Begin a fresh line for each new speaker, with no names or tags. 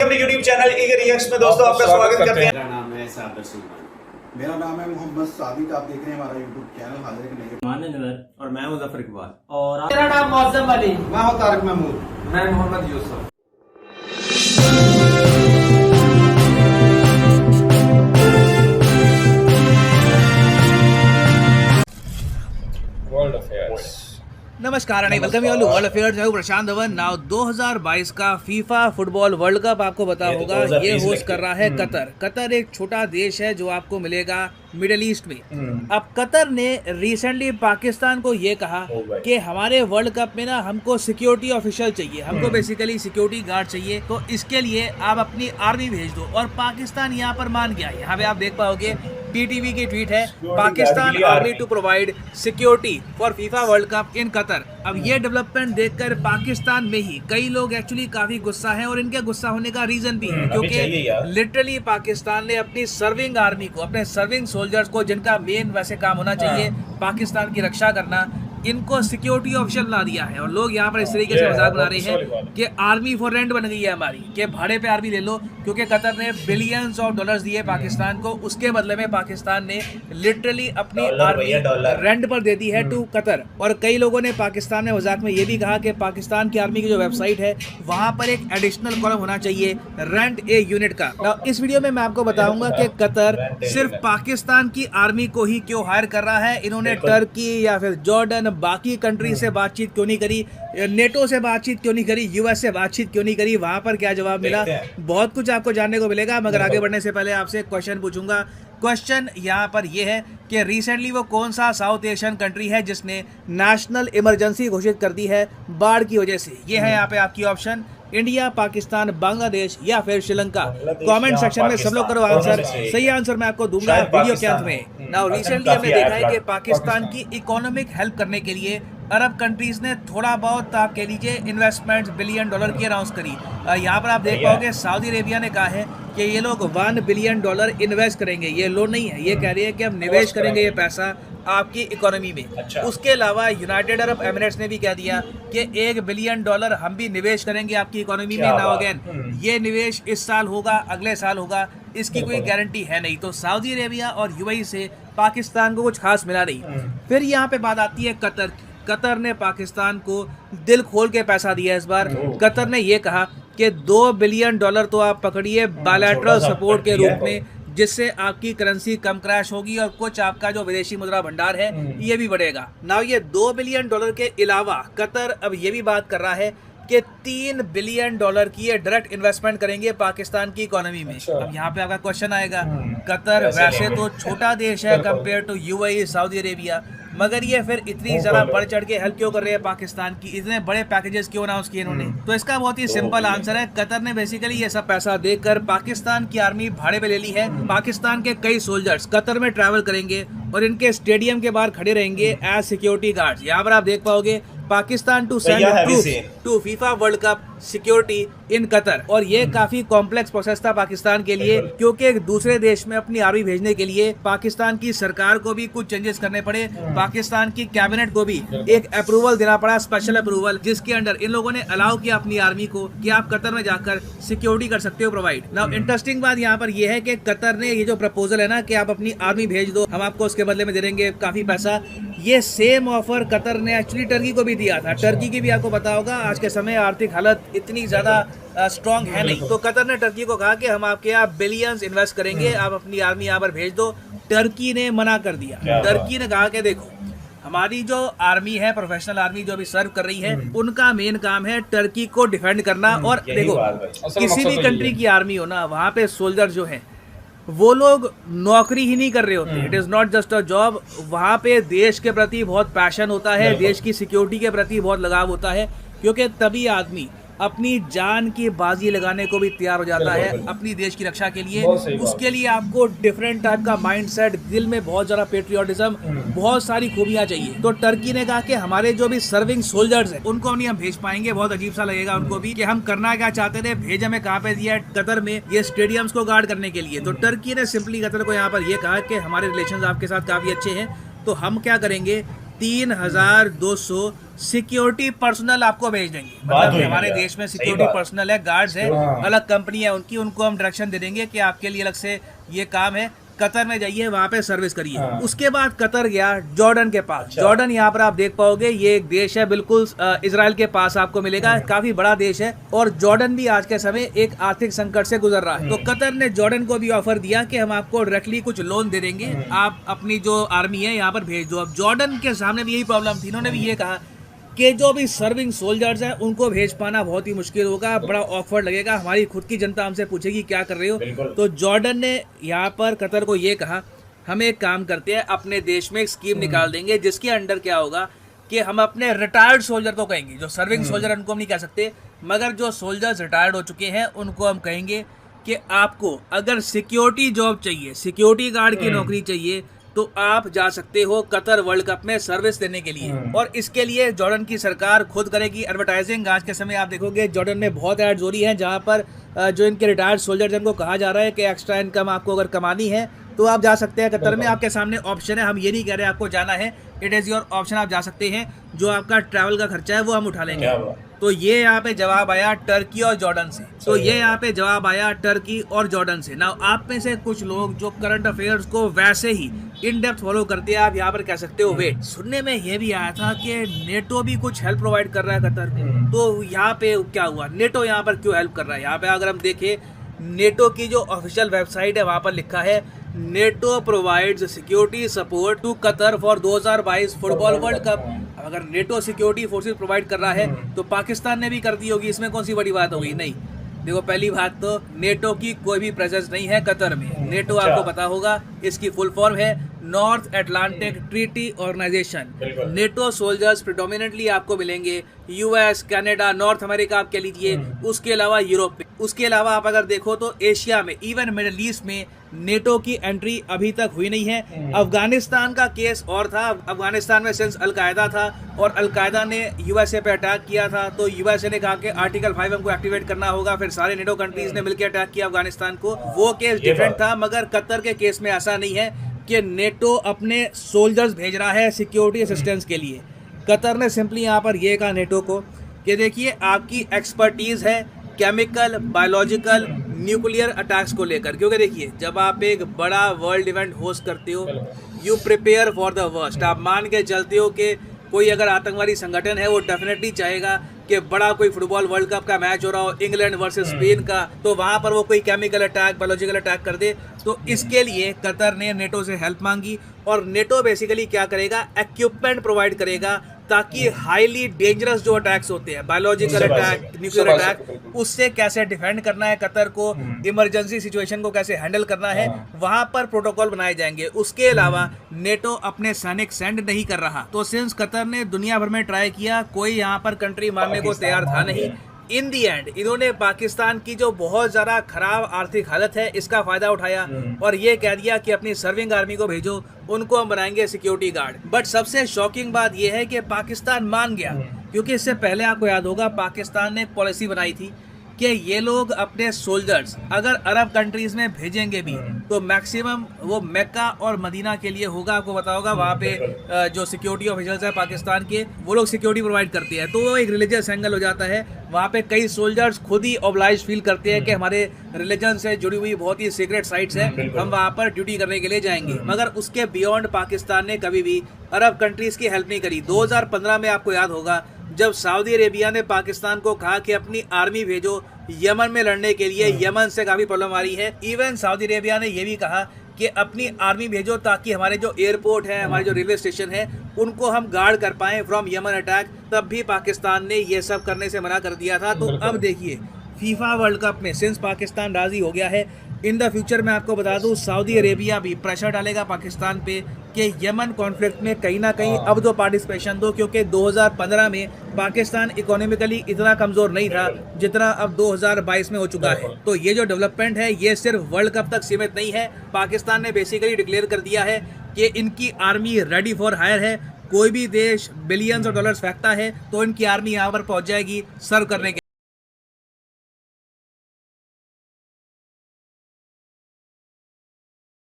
अपने YouTube channel eager reacts में दोस्तों आपका स्वागत करते हैं।
मेरा नाम है साबिर सुल्तान।
मेरा नाम है मोहम्मद सादिक। आप देख रहे हैं हमारा YouTube चैनल हाजिर के नहीं।
माननवर और मैं मुजफ्फर इकबाल और
मेरा नाम मौसम अली।
मैं हूं तारिक महमूद।
मैं मोहम्मद यूसुफ।
World affairs.
नमस्कार and welcome you all world affairs. मैं हूं प्रशांत धवन। नाउ 2022 का फीफा फुटबॉल वर्ल्ड कप आपको पता होगा ये होस्ट कर रहा है कतर। कतर एक छोटा देश है जो आपको मिलेगा मिडिल ईस्ट में। अब कतर ने रिसेंटली पाकिस्तान को ये कहा कि हमारे वर्ल्ड कप में ना हमको सिक्योरिटी ऑफिशियल चाहिए, हमको बेसिकली सिक्योरिटी गार्ड चाहिए, तो इसके लिए आप अपनी आर्मी भेज दो। और पाकिस्तान यहाँ पर मान गया। यहाँ पे आप देख पाओगे PTV की ट्वीट है, Pakistan army to provide security for FIFA world cup in Qatar. अब ये डेवलपमेंट देखकर पाकिस्तान में ही कई लोग एक्चुअली काफी गुस्सा हैं और इनके गुस्सा होने का रीजन भी है क्योंकि लिटरली पाकिस्तान ने अपनी सर्विंग आर्मी को, अपने सर्विंग सोल्जर्स को, जिनका मेन वैसे काम होना चाहिए पाकिस्तान की रक्षा करना, इनको सिक्योरिटी ऑफिशियल बना दिया है। और लोग यहाँ पर इस तरीके से मजाक बना रहे हैं कि आर्मी फॉर रेंट बन गई है हमारी, कि भाड़े पे आर्मी ले लो, क्योंकि कतर ने बिलियंस ऑफ डॉलर्स दिए पाकिस्तान को। उसके बदले में पाकिस्तान ने लिटरली अपनी आर्मी रेंट पर दे दी है टू कतर। और कई लोगों ने पाकिस्तान में मजाक में ये भी कहा कि पाकिस्तान की आर्मी की जो वेबसाइट है वहाँ पर एक एडिशनल कॉलम होना चाहिए रेंट ए यूनिट का। अब इस वीडियो में मैं आपको बताऊंगा कि कतर सिर्फ पाकिस्तान की आर्मी को ही क्यों हायर कर रहा है। इन्होंने टर्की या फिर जॉर्डन, बाकी कंट्री से बातचीत क्यों नहीं करी, नेटो से बातचीत क्यों नहीं करी, यूएस से बातचीत क्यों नहीं करी, वहां पर क्या जवाब मिला, बहुत कुछ आपको जानने को मिलेगा। मगर आगे बढ़ने से पहले आपसे क्वेश्चन पूछूंगा। क्वेश्चन यहाँ पर यह है कि रिसेंटली वो कौन सा साउथ एशियन कंट्री है जिसने नेशनल इमरजेंसी घोषित कर दी है बाढ़ की वजह से। ये है यहाँ पे आपकी ऑप्शन, इंडिया, पाकिस्तान, बांग्लादेश या फिर श्रीलंका। कमेंट सेक्शन में सब लोग करो आंसर। सही आंसर मैं आपको दूंगा वीडियो के अंत में। नाउ रिसेंटली हमने देखा है कि पाकिस्तान की इकोनॉमिक हेल्प करने के लिए अरब कंट्रीज ने थोड़ा बहुत, आप कह लीजिए, इन्वेस्टमेंट $1 बिलियन की अनाउंस करी। यहाँ पर आप देख पाओगे सऊदी अरेबिया ने कहा है कि ये लोग $1 बिलियन इन्वेस्ट करेंगे। ये लोन नहीं है, ये कह रही है कि हम निवेश करेंगे ये पैसा आपकी इकोनॉमी में। उसके अलावा यूनाइटेड अरब एमिरेट्स ने भी कह दिया कि $1 बिलियन हम भी निवेश करेंगे आपकी इकोनॉमी में। नाउ अगेन ये निवेश इस साल होगा, अगले साल होगा, इसकी कोई गारंटी है नहीं। तो सऊदी अरेबिया और UAE से पाकिस्तान को कुछ खास मिला नहीं। फिर यहाँ पे बात आती है कतर की। कतर ने पाकिस्तान को दिल खोल के पैसा दिया इस बार। कतर ने ये कहा कि $2 बिलियन तो आप पकड़िए बायलैटरल सपोर्ट के रूप में, जिससे आपकी करेंसी कम क्रैश होगी और कुछ आपका जो विदेशी मुद्रा भंडार है ये भी बढ़ेगा। नाउ ये $2 बिलियन के अलावा कतर अब ये भी बात कर रहा है कि $3 बिलियन की ये डायरेक्ट इन्वेस्टमेंट करेंगे पाकिस्तान की इकोनॉमी में। अब यहाँ पे आपका क्वेश्चन आएगा, कतर वैसे तो छोटा देश है compare to UAE, Saudi Arabia, मगर ये फिर इतनी ज्यादा बढ़ चढ़ के हेल्प क्यों कर रहे हैं पाकिस्तान की, इतने बड़े पैकेजेस क्यों अनाउंस किए इन्होंने? तो इसका बहुत ही सिंपल आंसर है, कतर ने बेसिकली ये सब पैसा देकर पाकिस्तान की आर्मी भाड़े पे ले ली है। पाकिस्तान के कई सोल्जर्स कतर में ट्रैवल करेंगे और इनके स्टेडियम के बाहर खड़े रहेंगे एज सिक्योरिटी गार्ड्स। यहाँ पर आप देख पाओगे Pakistan to send troops to FIFA world cup security in Qatar. और ये काफी कॉम्प्लेक्स प्रोसेस था पाकिस्तान के लिए, क्योंकि एक दूसरे देश में अपनी आर्मी भेजने के लिए पाकिस्तान की सरकार को भी कुछ चेंजेस करने पड़े, पाकिस्तान की कैबिनेट को भी एक अप्रूवल देना पड़ा, स्पेशल अप्रूवल, जिसके अंडर इन लोगों ने अलाउ किया अपनी आर्मी को कि आप कतर में जाकर सिक्योरिटी कर सकते हो प्रोवाइड। नाउ इंटरेस्टिंग बात यहाँ पर यह है कि कतर ने ये जो प्रपोजल है ना कि आप अपनी आर्मी भेज दो, हम आपको उसके बदले में दे देंगे काफी पैसा, ये सेम ऑफर कतर ने एक्चुअली टर्की को भी दिया था। टर्की की भी आपको पता होगा आज के समय आर्थिक हालत इतनी ज्यादा स्ट्रॉन्ग है नहीं, तो कतर ने टर्की को कहा कि हम आपके यहाँ बिलियंस इन्वेस्ट करेंगे, आप अपनी आर्मी यहाँ पर भेज दो। टर्की ने मना कर दिया। टर्की ने कहा कि देखो हमारी जो आर्मी है, प्रोफेशनल आर्मी जो अभी सर्व कर रही है, उनका मेन काम है टर्की को डिफेंड करना। और देखो किसी भी कंट्री की आर्मी हो ना, वहाँ पे सोल्जर जो है वो लोग नौकरी ही नहीं कर रहे होते, it is not just a job. वहाँ पे देश के प्रति बहुत पैशन होता है, देश की सिक्योरिटी के प्रति बहुत लगाव होता है, क्योंकि तभी आदमी अपनी जान की बाजी लगाने को भी तैयार हो जाता है अपनी देश की रक्षा के लिए। उसके लिए आपको डिफरेंट टाइप का माइंडसेट, दिल में बहुत ज़्यादा पेट्रियोटिज्म, बहुत सारी खूबियाँ चाहिए। तो टर्की ने कहा कि हमारे जो भी सर्विंग सोल्जर्स हैं उनको नहीं हम भेज पाएंगे। बहुत अजीब सा लगेगा उनको भी कि हम करना क्या चाहते थे, भेज हमें कहाँ पे दिया, कतर में, ये स्टेडियम्स को गार्ड करने के लिए। तो टर्की ने सिंपली कतर को यहाँ पर यह कहा कि हमारे रिलेशन आपके साथ काफ़ी अच्छे हैं, तो हम क्या करेंगे, 3200 सिक्योरिटी पर्सनल आपको भेज देंगे,
बात
मतलब
हुई
हमारे
यार,
देश में
सही
सिक्योरिटी
बात।
पर्सनल है, गार्ड्स है,
हाँ।
अलग कंपनी है उनकी, उनको हम डायरेक्शन दे देंगे कि आपके लिए अलग से ये काम है, कतर में जाइए, वहाँ पे सर्विस करिए।
हाँ।
उसके बाद कतर गया जॉर्डन के पास।
अच्छा।
जॉर्डन यहाँ पर आप देख पाओगे, ये एक देश है बिल्कुल इजराइल के पास आपको मिलेगा, काफी बड़ा देश है, और जॉर्डन भी आज के समय एक आर्थिक संकट से गुजर रहा है। तो कतर ने जॉर्डन को भी ऑफर दिया कि हम आपको डायरेक्टली कुछ लोन दे देंगे, आप अपनी जो आर्मी है यहाँ पर भेज दो। अब जॉर्डन के सामने भी यही प्रॉब्लम थी, इन्होंने भी ये कहा कि जो भी सर्विंग सोल्जर्स हैं उनको भेज पाना बहुत ही मुश्किल होगा, बड़ा ऑकवर्ड लगेगा, हमारी खुद की जनता हमसे पूछेगी क्या कर रहे हो।
बिल्कुल।
तो जॉर्डन ने यहाँ पर कतर को ये कहा, हम एक काम करते हैं, अपने देश में एक स्कीम निकाल देंगे जिसके अंडर क्या होगा कि हम अपने रिटायर्ड सोल्जर को कहेंगे, जो सर्विंग सोल्जर उनको हम नहीं कह सकते, मगर जो सोल्जर्स रिटायर्ड हो चुके हैं उनको हम कहेंगे कि आपको अगर सिक्योरिटी जॉब चाहिए, सिक्योरिटी गार्ड की नौकरी चाहिए, तो आप जा सकते हो कतर वर्ल्ड कप में सर्विस देने के लिए। और इसके लिए जॉर्डन की सरकार खुद करेगी एडवर्टाइजिंग। आज के समय आप देखोगे जॉर्डन में बहुत एड्स हो रही हैं जहां पर जो इनके रिटायर्ड सोल्जर्स हैं उनको कहा जा रहा है कि एक्स्ट्रा इनकम आपको अगर कमानी है तो आप जा सकते हैं कतर में, आपके सामने ऑप्शन है, हम ये नहीं कह रहे आपको जाना है, इट इज़ योर ऑप्शन, आप जा सकते हैं, जो आपका ट्रैवल का खर्चा है वो हम उठा लेंगे।
क्या बात।
तो ये यहाँ पे जवाब आया टर्की और जॉर्डन से। तो ये यहाँ पे जवाब आया टर्की और जॉर्डन से। नाउ आप में से कुछ लोग जो करंट अफेयर्स को वैसे ही इन डेप्थ फॉलो करते हैं, आप यहाँ पर कह सकते हो वेट, सुनने में ये भी आया था कि नेटो भी कुछ हेल्प प्रोवाइड कर रहा है कतर को। तो यहाँ पे क्या हुआ, नेटो यहाँ पर क्यों हेल्प कर रहा है? यहाँ पे अगर हम देखें नेटो की जो ऑफिशियल वेबसाइट है वहाँ पर लिखा है NATO provides security support to Qatar for 2022 football world cup. अगर नेटो सिक्योरिटी फोर्सेस प्रोवाइड कर रहा है तो पाकिस्तान ने भी कर दी होगी, इसमें कौन सी बड़ी बात होगी? नहीं। देखो पहली बात तो नेटो की कोई भी प्रेजेंस नहीं है कतर में। नेटो आपको पता होगा इसकी फुल फॉर्म है North Atlantic Treaty Organization. NATO soldiers predominantly आपको मिलेंगे यूएस, कनाडा, नॉर्थ अमेरिका आप कह लीजिए, उसके अलावा यूरोप में। उसके अलावा आप अगर देखो तो एशिया में, इवन मिडिल ईस्ट में नेटो की एंट्री अभी तक हुई नहीं है। अफगानिस्तान का केस और था, अफगानिस्तान में सिंस अलकायदा था और अलकायदा ने यूएसए पे अटैक किया था, तो यूएसए ने कहा कि आर्टिकल 5 हमको एक्टिवेट करना होगा, फिर सारे नेटो कंट्रीज ने मिलकर अटैक किया अफगानिस्तान को। वो केस डिफरेंट था, मगर कतर के केस में ऐसा नहीं है कि नेटो अपने सोल्जर्स भेज रहा है सिक्योरिटी असिस्टेंस के लिए। कतर ने सिंपली यहाँ पर ये कहा नेटो को कि देखिए आपकी एक्सपर्टीज़ है केमिकल, बायोलॉजिकल, न्यूक्लियर अटैक्स को लेकर, क्योंकि देखिए जब आप एक बड़ा वर्ल्ड इवेंट होस्ट करते हो you prepare for the worst. आप मान के चलते हो कि कोई अगर आतंकवादी संगठन है वो डेफिनेटली चाहेगा कि बड़ा कोई फुटबॉल वर्ल्ड कप का मैच हो रहा हो इंग्लैंड वर्सेस स्पेन का, तो वहां पर वो कोई केमिकल अटैक, बायोलॉजिकल अटैक कर दे। तो इसके लिए कतर ने नेटो से हेल्प मांगी और नेटो बेसिकली क्या करेगा, इक्विपमेंट प्रोवाइड करेगा ताकि हाईली डेंजरस जो अटैक्स होते हैं, बायोलॉजिकल अटैक, न्यूक्लियर अटैक, उससे कैसे डिफेंड करना है कतर को, इमरजेंसी सिचुएशन को कैसे हैंडल करना है, वहां पर प्रोटोकॉल बनाए जाएंगे। उसके अलावा नेटो अपने सैनिक सेंड नहीं कर रहा। तो सिंस कतर ने दुनिया भर में ट्राई किया, कोई यहाँ पर कंट्री मानने को तैयार था नहीं। इन दी एंड इन्होंने पाकिस्तान की जो बहुत ज़्यादा खराब आर्थिक हालत है इसका फ़ायदा उठाया और ये कह दिया कि अपनी सर्विंग आर्मी को भेजो, उनको हम बनाएंगे सिक्योरिटी गार्ड। बट सबसे शॉकिंग बात यह है कि पाकिस्तान मान गया, क्योंकि इससे पहले आपको याद होगा पाकिस्तान ने एक पॉलिसी बनाई थी कि ये लोग अपने सोल्जर्स अगर अरब कंट्रीज़ में भेजेंगे भी तो मैक्सिमम वो मक्का और मदीना के लिए होगा। आपको पता होगा वहाँ पे जो सिक्योरिटी ऑफिसर्स हैं पाकिस्तान के, वो लोग सिक्योरिटी प्रोवाइड करते हैं, तो वो एक रिलीजियस एंगल हो जाता है। वहाँ पे कई सोल्जर्स खुद ही ऑब्लाइज फील करते हैं कि हमारे रिलीजन से जुड़ी हुई बहुत ही सीक्रेट साइट्स हैं, हम वहाँ पर ड्यूटी करने के लिए जाएंगे। मगर उसके बियॉन्ड पाकिस्तान ने कभी भी अरब कंट्रीज़ की हेल्प नहीं करी। 2015 में आपको याद होगा जब सऊदी अरेबिया ने पाकिस्तान को कहा कि अपनी आर्मी भेजो यमन में लड़ने के लिए, यमन से काफ़ी प्रॉब्लम आ रही है। इवन सऊदी अरेबिया ने यह भी कहा कि अपनी आर्मी भेजो ताकि हमारे जो एयरपोर्ट है, हमारे जो रेलवे स्टेशन है, उनको हम गार्ड कर पाएँ फ्रॉम यमन अटैक। तब भी पाकिस्तान ने ये सब करने से मना कर दिया था। तो अब देखिए फीफा वर्ल्ड कप में सिंस पाकिस्तान राज़ी हो गया है, इन द फ्यूचर मैं आपको बता दूं सऊदी अरेबिया भी प्रेशर डालेगा पाकिस्तान पे कि यमन कॉन्फ्लिक्ट में कहीं ना कहीं अब तो पार्टिसिपेशन दो, क्योंकि 2015 में पाकिस्तान इकोनॉमिकली इतना कमज़ोर नहीं था जितना अब 2022 में हो चुका है। तो ये जो डेवलपमेंट है ये सिर्फ वर्ल्ड कप तक सीमित नहीं है। पाकिस्तान ने बेसिकली डिक्लेयर कर दिया है कि इनकी आर्मी रेडी फॉर हायर है। कोई भी देश बिलियंस ऑफ डॉलर्स फेंकता है तो इनकी आर्मी यहाँ पर पहुँच जाएगी सर्व करने के